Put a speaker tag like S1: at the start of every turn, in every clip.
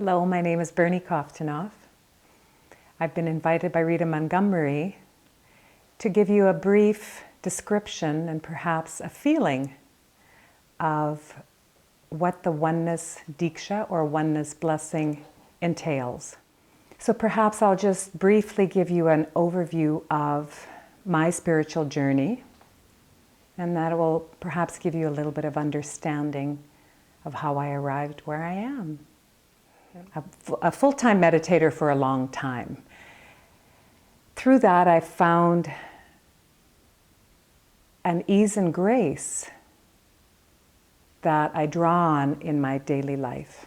S1: Hello, my name is Bernie Koftinoff. I've been invited by Rita Montgomery to give you a brief description and perhaps a feeling of what the Oneness Deeksha or Oneness Blessing entails. So perhaps I'll just briefly give you an overview of my spiritual journey, and that will perhaps give you a little bit of understanding of how I arrived where I am. A full-time meditator for a long time. Through that, I found an ease and grace that I draw on in my daily life.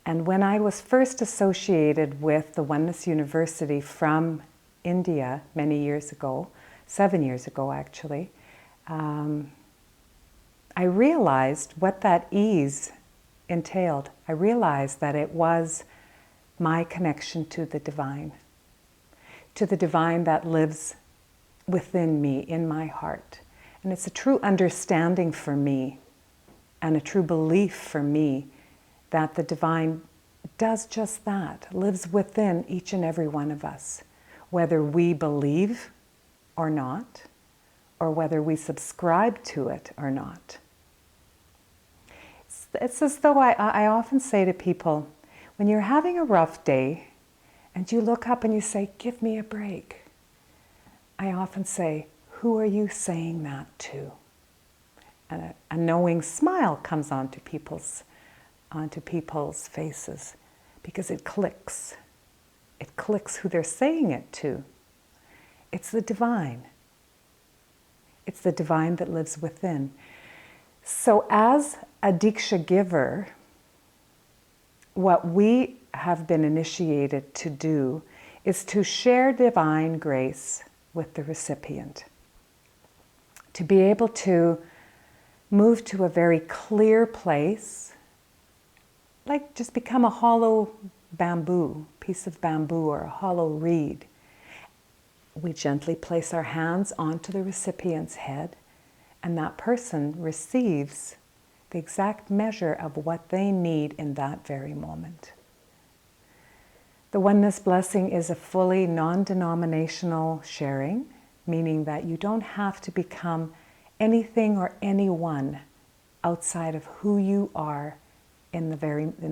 S1: And when I was first associated with the Oneness University from India many years ago, 7 years ago actually, I realized what that ease entailed. I realized that it was my connection to the divine that lives within me, in my heart. And it's a true understanding for me and a true belief for me that the divine does just that, lives within each and every one of us, whether we believe or not, or whether we subscribe to it or not. It's as though I often say to people, when you're having a rough day and you look up and you say, "Give me a break," I often say, "Who are you saying that to?" And a knowing smile comes onto people's faces because it clicks. It clicks who they're saying it to. It's the divine. It's the divine that lives within. So as a Deeksha giver, what we have been initiated to do is to share divine grace with the recipient. To be able to move to a very clear place, like just become a hollow bamboo, piece of bamboo or a hollow reed. We gently place our hands onto the recipient's head, and that person receives the exact measure of what they need in that very moment. The Oneness Blessing is a fully non-denominational sharing, meaning that you don't have to become anything or anyone outside of who you are in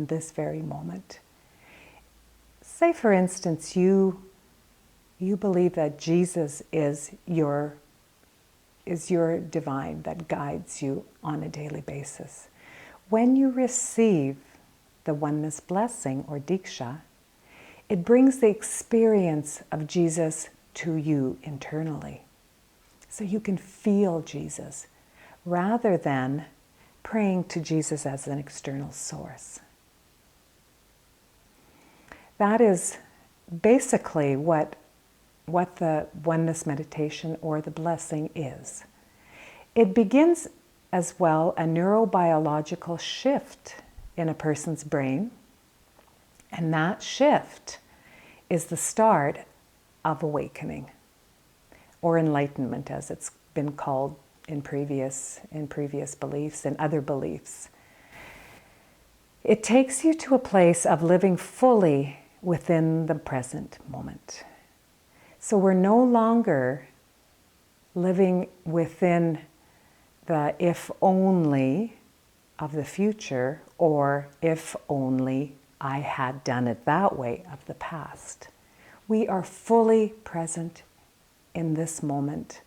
S1: this very moment. Say, for instance, you believe that Jesus is your divine that guides you on a daily basis. When you receive the Oneness Blessing or Deeksha, it brings the experience of Jesus to you internally. So you can feel Jesus rather than praying to Jesus as an external source. That is basically what the Oneness meditation or the blessing is. It begins as well a neurobiological shift in a person's brain, and that shift is the start of awakening, or enlightenment as it's been called in previous beliefs and other beliefs. It takes you to a place of living fully within the present moment. So we're no longer living within the if only of the future, or if only I had done it that way of the past. We are fully present in this moment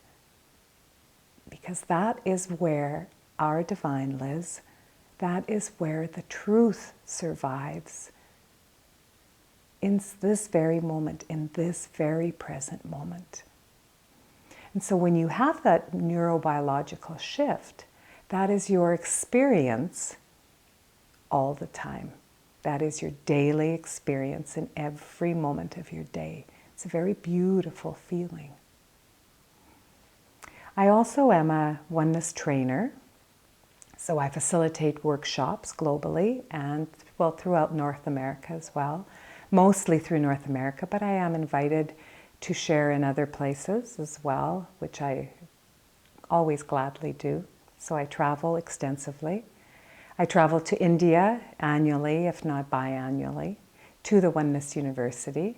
S1: because that is where our divine lives. That is where the truth survives. In this very moment, in this very present moment. And so when you have that neurobiological shift, that is your experience all the time. That is your daily experience in every moment of your day. It's a very beautiful feeling. I also am a Oneness trainer, so I facilitate workshops globally and throughout North America as well. Mostly through North America, but I am invited to share in other places as well, which I always gladly do. So I travel extensively. I travel to India annually, if not biannually, to the Oneness University.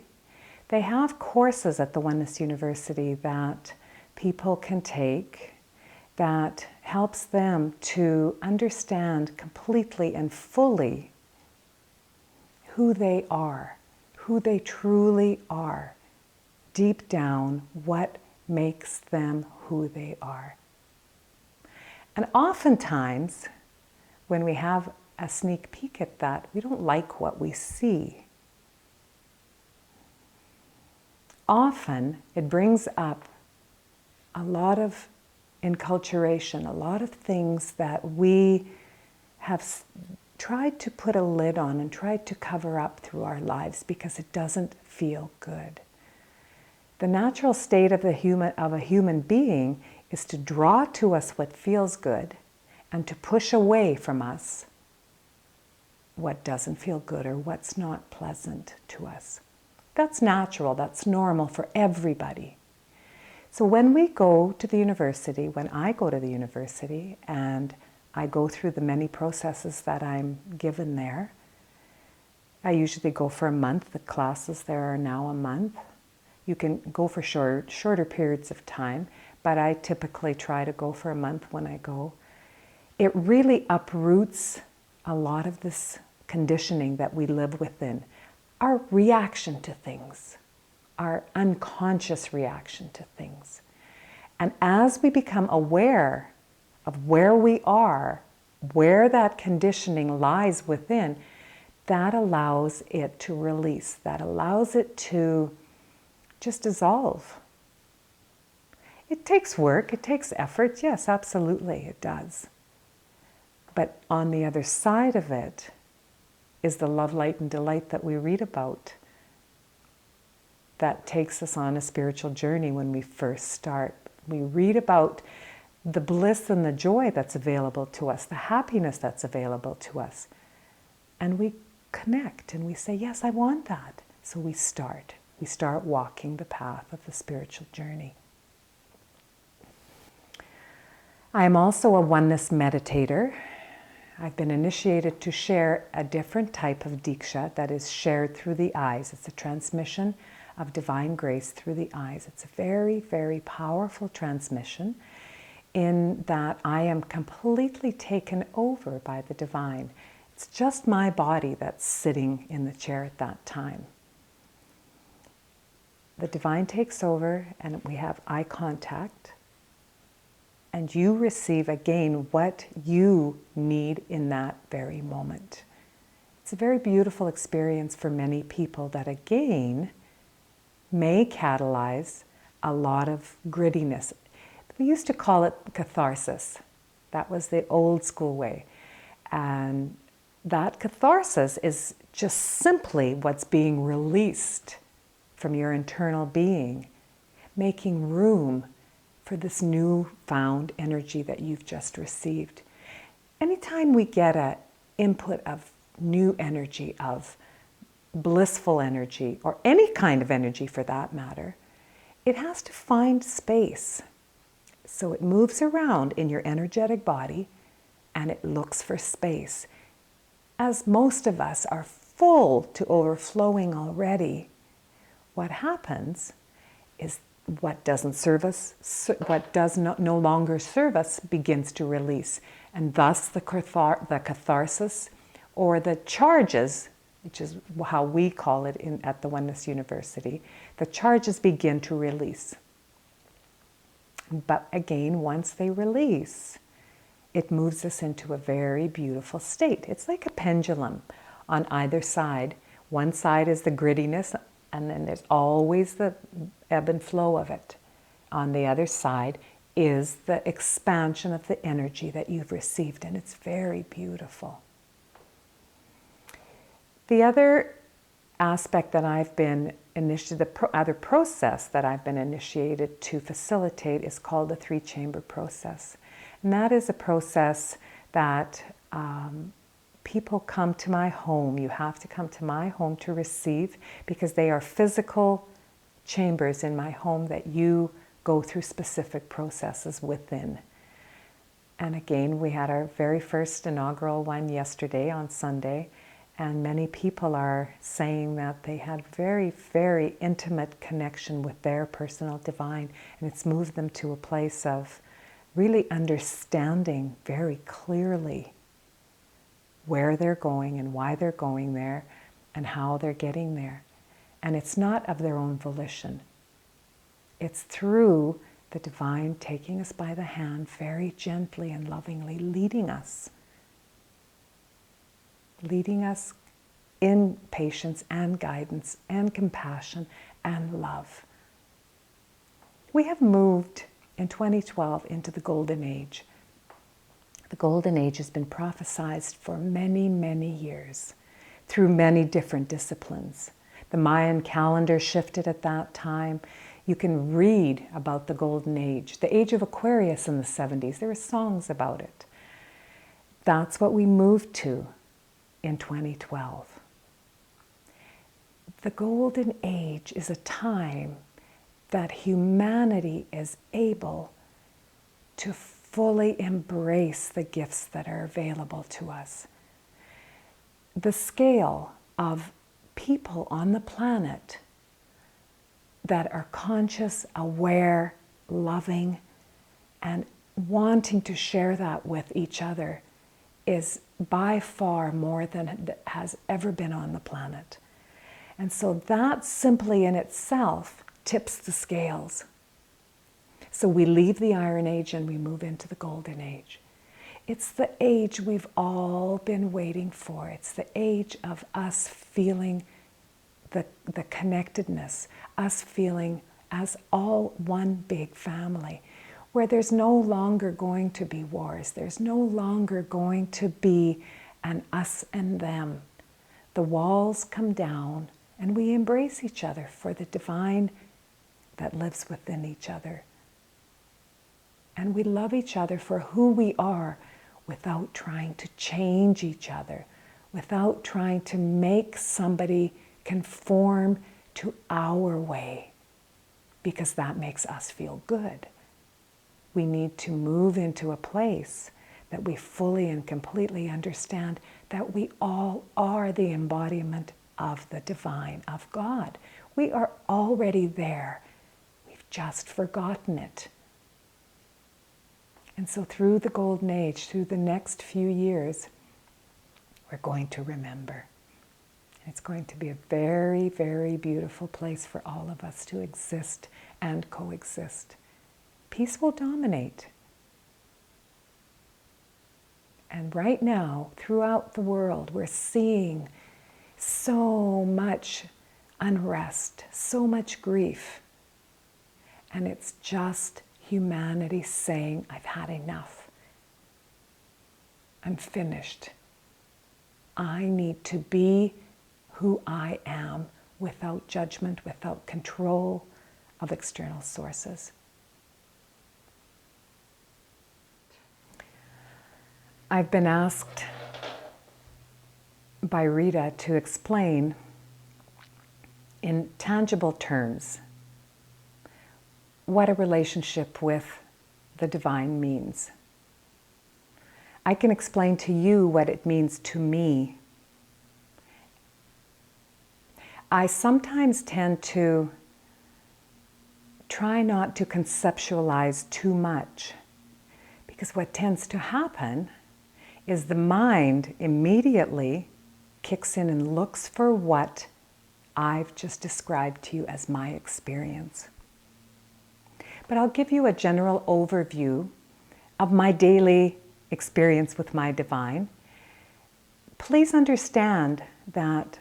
S1: They have courses at the Oneness University that people can take that helps them to understand completely and fully who they are, who they truly are, deep down, what makes them who they are. And oftentimes, when we have a sneak peek at that, we don't like what we see. Often, it brings up a lot of enculturation, a lot of things that we have tried to put a lid on and tried to cover up through our lives because it doesn't feel good. The natural state of a human being is to draw to us what feels good and to push away from us what doesn't feel good or what's not pleasant to us. That's natural, that's normal for everybody. So when we go to the university, when I go to the university and I go through the many processes that I'm given there, I usually go for a month. The classes there are now a month. You can go for shorter periods of time, but I typically try to go for a month when I go. It really uproots a lot of this conditioning that we live within. Our reaction to things, our unconscious reaction to things. And as we become aware of where we are, where that conditioning lies within, that allows it to release, that allows it to just dissolve. It takes work, it takes effort, yes, absolutely, it does. But on the other side of it is the love, light, and delight that we read about that takes us on a spiritual journey when we first start. We read about the bliss and the joy that's available to us, the happiness that's available to us. And we connect and we say, yes, I want that. So we start walking the path of the spiritual journey. I am also a Oneness Meditator. I've been initiated to share a different type of Deeksha that is shared through the eyes. It's a transmission of divine grace through the eyes. It's a very, very powerful transmission in that I am completely taken over by the divine. It's just my body that's sitting in the chair at that time. The divine takes over and we have eye contact, and you receive again what you need in that very moment. It's a very beautiful experience for many people that again may catalyze a lot of grittiness. We used to call it catharsis. That was the old school way. And that catharsis is just simply what's being released from your internal being, making room for this newfound energy that you've just received. Anytime we get an input of new energy, of blissful energy, or any kind of energy for that matter, it has to find space. So it moves around in your energetic body and it looks for space. As most of us are full to overflowing already, what happens is what doesn't serve us, what does no longer serve us begins to release. And thus the catharsis or the charges, which is how we call it at the Oneness University, the charges begin to release. But again, once they release, it moves us into a very beautiful state. It's like a pendulum on either side. One side is the grittiness, and then there's always the ebb and flow of it. On the other side is the expansion of the energy that you've received, and it's very beautiful. The other aspect that I've been initiated, the other process that I've been initiated to facilitate is called the 3-chamber process. And that is a process that people come to my home. You have to come to my home to receive, because they are physical chambers in my home that you go through specific processes within. And again, we had our very first inaugural one yesterday on Sunday, and many people are saying that they had very, very intimate connection with their personal divine, and it's moved them to a place of really understanding very clearly where they're going and why they're going there and how they're getting there. And it's not of their own volition. It's through the divine taking us by the hand very gently and lovingly, leading us in patience and guidance and compassion and love. We have moved in 2012 into the Golden Age. The Golden Age has been prophesized for many, many years through many different disciplines. The Mayan calendar shifted at that time. You can read about the Golden Age, the Age of Aquarius in the 70s. There were songs about it. That's what we moved to in 2012. The Golden Age is a time that humanity is able to fully embrace the gifts that are available to us. The scale of people on the planet that are conscious, aware, loving, and wanting to share that with each other is by far more than has ever been on the planet. And so that simply in itself tips the scales. So we leave the Iron Age and we move into the Golden Age. It's the age we've all been waiting for. It's the age of us feeling the connectedness, us feeling as all one big family, where there's no longer going to be wars. There's no longer going to be an us and them. The walls come down and we embrace each other for the divine that lives within each other. And we love each other for who we are without trying to change each other, without trying to make somebody conform to our way, because that makes us feel good. We need to move into a place that we fully and completely understand that we all are the embodiment of the divine, of God. We are already there. We've just forgotten it. And so through the Golden Age, through the next few years, we're going to remember. It's going to be a very, very beautiful place for all of us to exist and coexist. Peace will dominate. And right now, throughout the world, we're seeing so much unrest, so much grief. And it's just humanity saying, I've had enough. I'm finished. I need to be who I am without judgment, without control of external sources. I've been asked by Rita to explain in tangible terms what a relationship with the divine means. I can explain to you what it means to me. I sometimes tend to try not to conceptualize too much, because what tends to happen is the mind immediately kicks in and looks for what I've just described to you as my experience. But I'll give you a general overview of my daily experience with my divine. Please understand that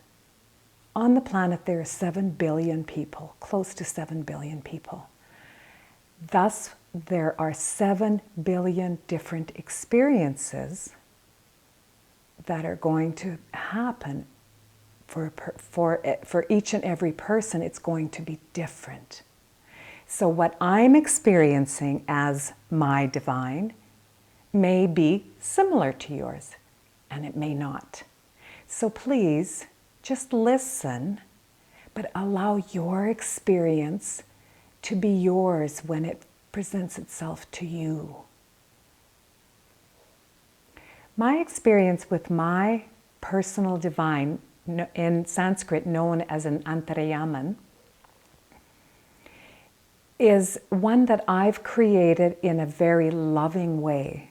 S1: on the planet there are 7 billion people, close to 7 billion people. Thus, there are 7 billion different experiences that are going to happen for each and every person. It's going to be different. So what I'm experiencing as my divine may be similar to yours, and it may not. So please, just listen, but allow your experience to be yours when it presents itself to you. My experience with my personal divine, in Sanskrit known as an Antarayaman, is one that I've created in a very loving way.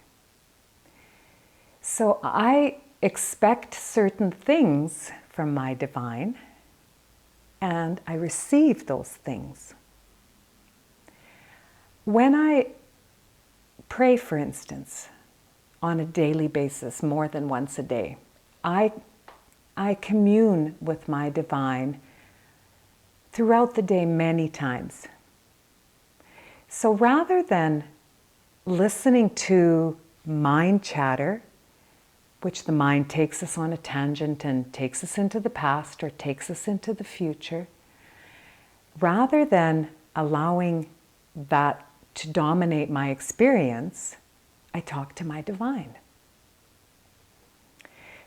S1: So I expect certain things from my divine, and I receive those things. When I pray, for instance, on a daily basis, more than once a day, I commune with my divine throughout the day many times. So rather than listening to mind chatter, which the mind takes us on a tangent and takes us into the past or takes us into the future, rather than allowing that to dominate my experience, I talk to my divine.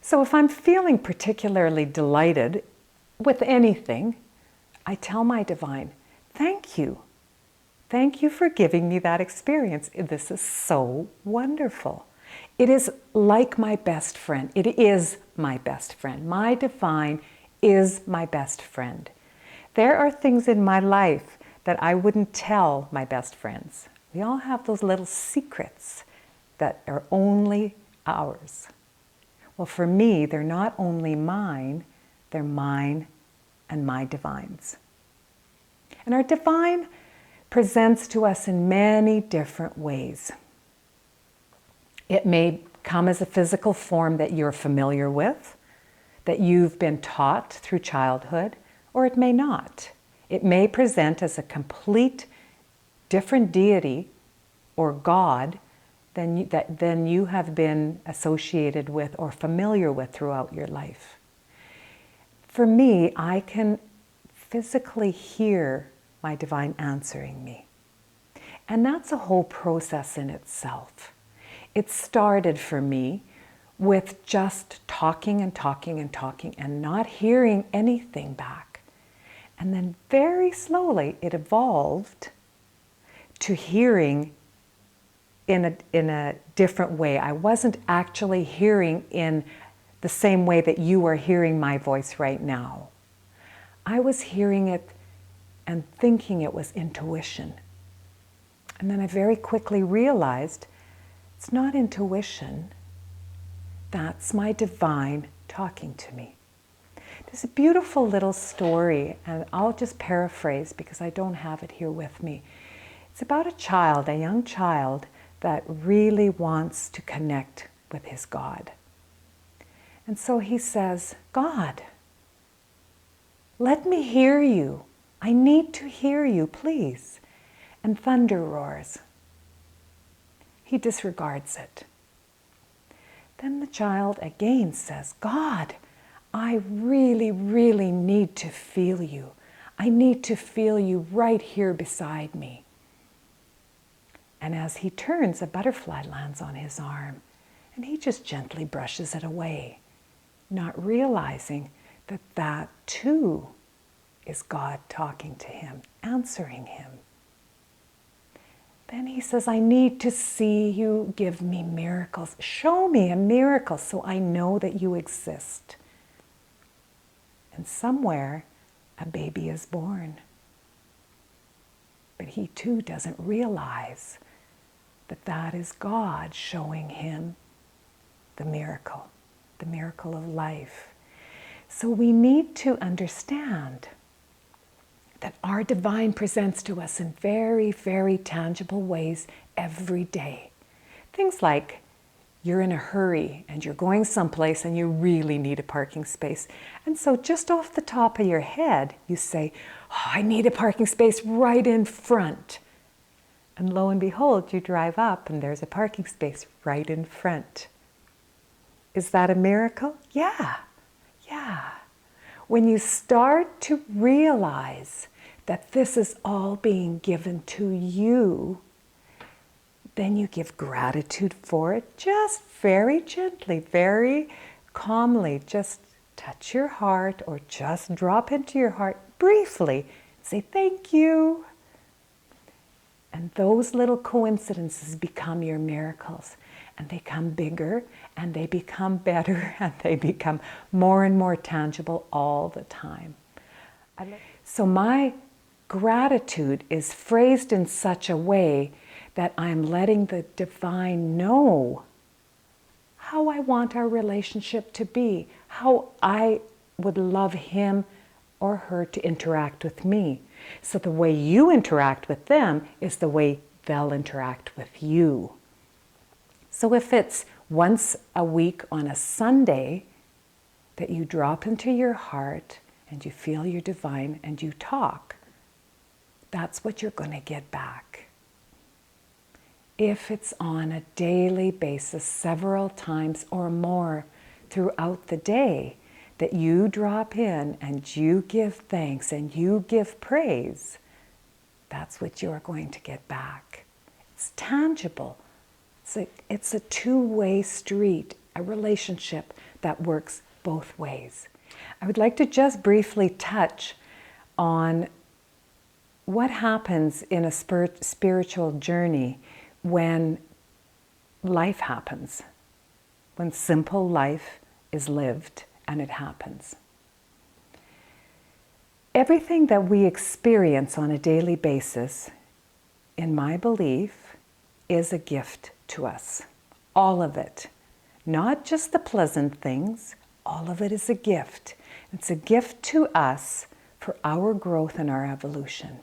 S1: So if I'm feeling particularly delighted with anything, I tell my divine, thank you. Thank you for giving me that experience. This is so wonderful. It is like my best friend. It is my best friend. My divine is my best friend. There are things in my life that I wouldn't tell my best friends. We all have those little secrets that are only ours. Well, for me, they're not only mine, they're mine and my divine's. And our divine presents to us in many different ways. It may come as a physical form that you're familiar with, that you've been taught through childhood, or it may not. It may present as a complete different deity or God than you have been associated with or familiar with throughout your life. For me, I can physically hear my divine answering me. And that's a whole process in itself. It started for me with just talking and talking and talking and not hearing anything back. And then very slowly it evolved to hearing in a different way. I wasn't actually hearing in the same way that you are hearing my voice right now. I was hearing it and thinking it was intuition. And then I very quickly realized it's not intuition. That's my divine talking to me. There's a beautiful little story, and I'll just paraphrase because I don't have it here with me. It's about a child, a young child, that really wants to connect with his God. And so he says, God, let me hear you. I need to hear you, please. And thunder roars. He disregards it. Then the child again says, God, I really, really need to feel you. I need to feel you right here beside me. And as he turns, a butterfly lands on his arm, and he just gently brushes it away, not realizing that that too is God talking to him, answering him. Then he says, I need to see you give me miracles. Show me a miracle so I know that you exist. And somewhere, a baby is born. But he too doesn't realize that that is God showing him the miracle of life. So we need to understand that our divine presents to us in very, very tangible ways every day. Things like you're in a hurry and you're going someplace and you really need a parking space. And so just off the top of your head, you say, oh, I need a parking space right in front. And lo and behold, you drive up and there's a parking space right in front. Is that a miracle? Yeah. When you start to realize that this is all being given to you, then you give gratitude for it, just very gently, very calmly. Just touch your heart or just drop into your heart briefly. Say, thank you. And those little coincidences become your miracles. and they come bigger, and they become better, and they become more and more tangible all the time. So my gratitude is phrased in such a way that I'm letting the divine know how I want our relationship to be, how I would love him or her to interact with me. So the way you interact with them is the way they'll interact with you. So if it's once a week on a Sunday that you drop into your heart and you feel your divine and you talk, that's what you're going to get back. If it's on a daily basis, several times or more throughout the day, that you drop in and you give thanks and you give praise, that's what you're going to get back. It's tangible. It's a two-way street, a relationship that works both ways. I would like to just briefly touch on what happens in a spiritual journey when life happens, when simple life is lived and it happens. Everything that we experience on a daily basis, in my belief, is a gift to us. All of it. Not just the pleasant things, all of it is a gift. It's a gift to us for our growth and our evolution.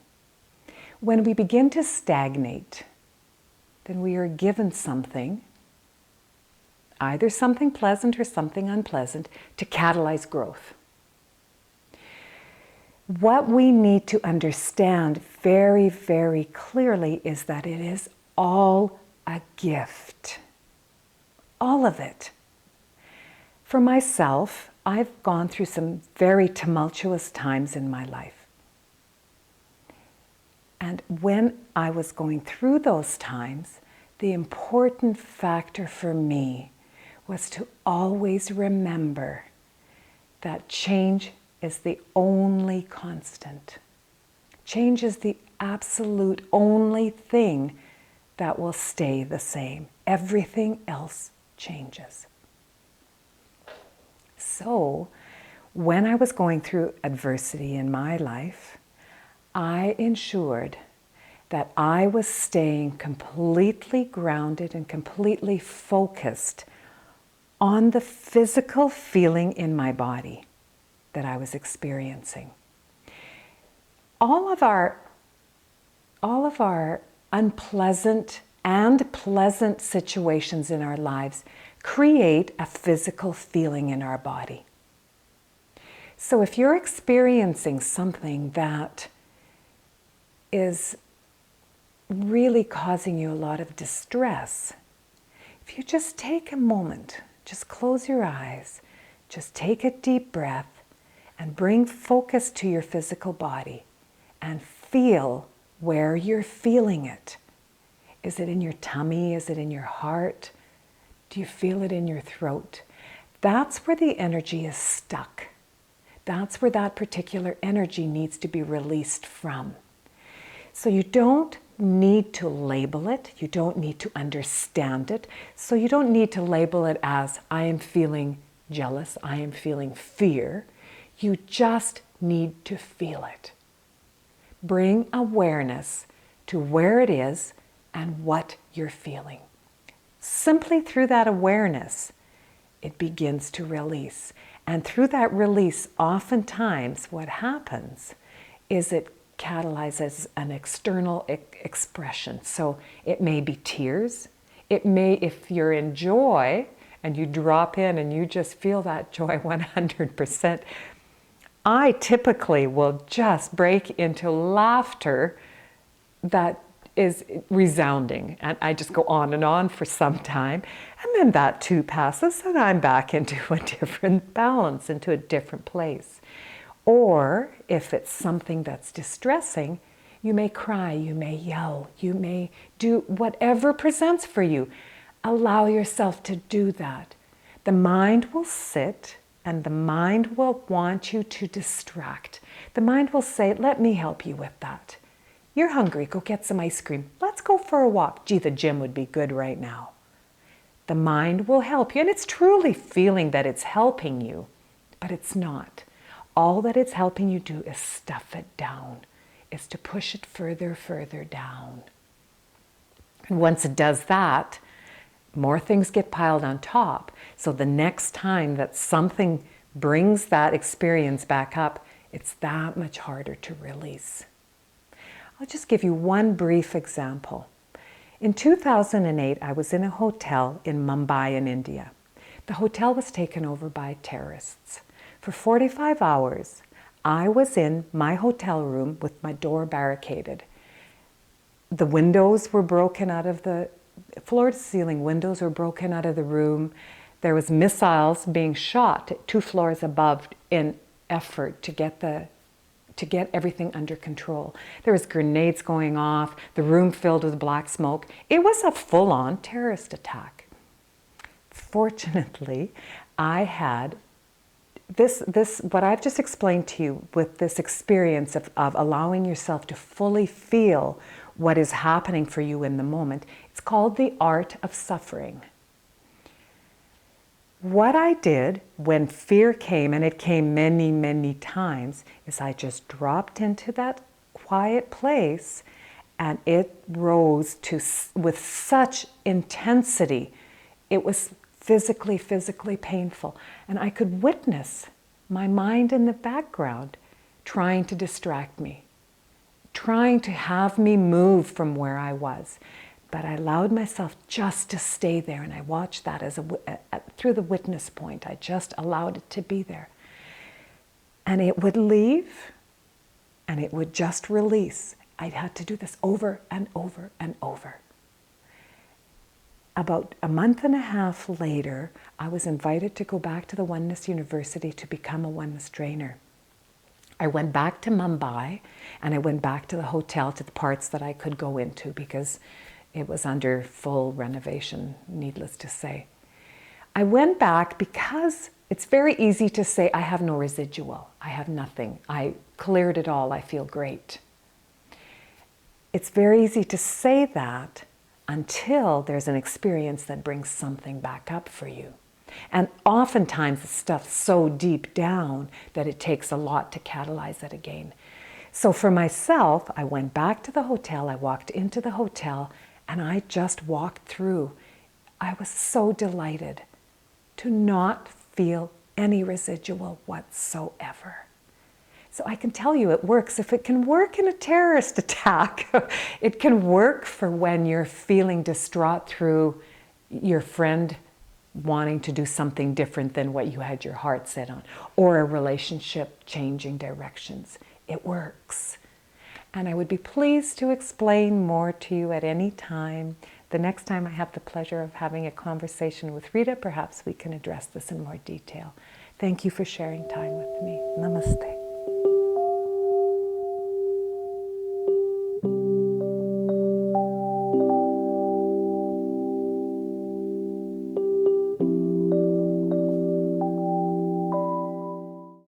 S1: When we begin to stagnate, then we are given something, either something pleasant or something unpleasant, to catalyze growth. What we need to understand very, very clearly is that it is all a gift. All of it. For myself, I've gone through some very tumultuous times in my life. And when I was going through those times, the important factor for me was to always remember that change is the only constant. Change is the absolute only thing that will stay the same. Everything else changes. So, when I was going through adversity in my life, I ensured that I was staying completely grounded and completely focused on the physical feeling in my body that I was experiencing. All of our unpleasant and pleasant situations in our lives create a physical feeling in our body. So if you're experiencing something that is really causing you a lot of distress, if you just take a moment, just close your eyes, just take a deep breath and bring focus to your physical body and feel where you're feeling it. Is it in your tummy? Is it in your heart? Do you feel it in your throat? That's where the energy is stuck. That's where that particular energy needs to be released from. So you don't need to label it. You don't need to understand it. So you don't need to label it as, I am feeling jealous, I am feeling fear. You just need to feel it. Bring awareness to where it is and what you're feeling. Simply through that awareness, it begins to release. And through that release, oftentimes what happens is it catalyzes an external expression. So it may be tears. It may, if you're in joy and you drop in and you just feel that joy 100%, I typically will just break into laughter that is resounding. And I just go on and on for some time. And then that too passes and I'm back into a different balance, into a different place. Or if it's something that's distressing, you may cry, you may yell, you may do whatever presents for you. Allow yourself to do that. The mind will sit and the mind will want you to distract. The mind will say, let me help you with that. You're hungry, go get some ice cream. Let's go for a walk. Gee, the gym would be good right now. The mind will help you, and it's truly feeling that it's helping you, but it's not. All that it's helping you do is stuff it down, is to push it further, further down. And once it does that, more things get piled on top. So the next time that something brings that experience back up, it's that much harder to release. I'll just give you one brief example. In 2008, I was in a hotel in Mumbai in India. The hotel was taken over by terrorists. For 45 hours, I was in my hotel room with my door barricaded. The windows were broken out of the floor-to-ceiling windows were broken out of the room. There was missiles being shot 2 floors above in effort to get everything under control. There was grenades going off, the room filled with black smoke. It was a full-on terrorist attack. Fortunately, I had this what I've just explained to you with this experience of allowing yourself to fully feel what is happening for you in the moment. It's called the art of suffering. What I did when fear came, and it came many, many times, is I just dropped into that quiet place, and it rose with such intensity. It was physically painful. And I could witness my mind in the background trying to distract me, trying to have me move from where I was. But I allowed myself just to stay there, and I watched that as through the witness point. I just allowed it to be there. And it would leave, and it would just release. I had to do this over and over and over. About a month and a half later, I was invited to go back to the Oneness University to become a Oneness trainer. I went back to Mumbai, and I went back to the hotel, to the parts that I could go into, because it was under full renovation, needless to say. I went back because it's very easy to say, I have no residual, I have nothing, I cleared it all, I feel great. It's very easy to say that until there's an experience that brings something back up for you. And oftentimes it's stuff so deep down that it takes a lot to catalyze it again. So for myself, I went back to the hotel, I walked into the hotel, and I just walked through. I was so delighted to not feel any residual whatsoever. So I can tell you it works. If it can work in a terrorist attack, it can work for when you're feeling distraught through your friend wanting to do something different than what you had your heart set on, or a relationship changing directions. It works. And I would be pleased to explain more to you at any time. The next time I have the pleasure of having a conversation with Rita, perhaps we can address this in more detail. Thank you for sharing time with me. Namaste.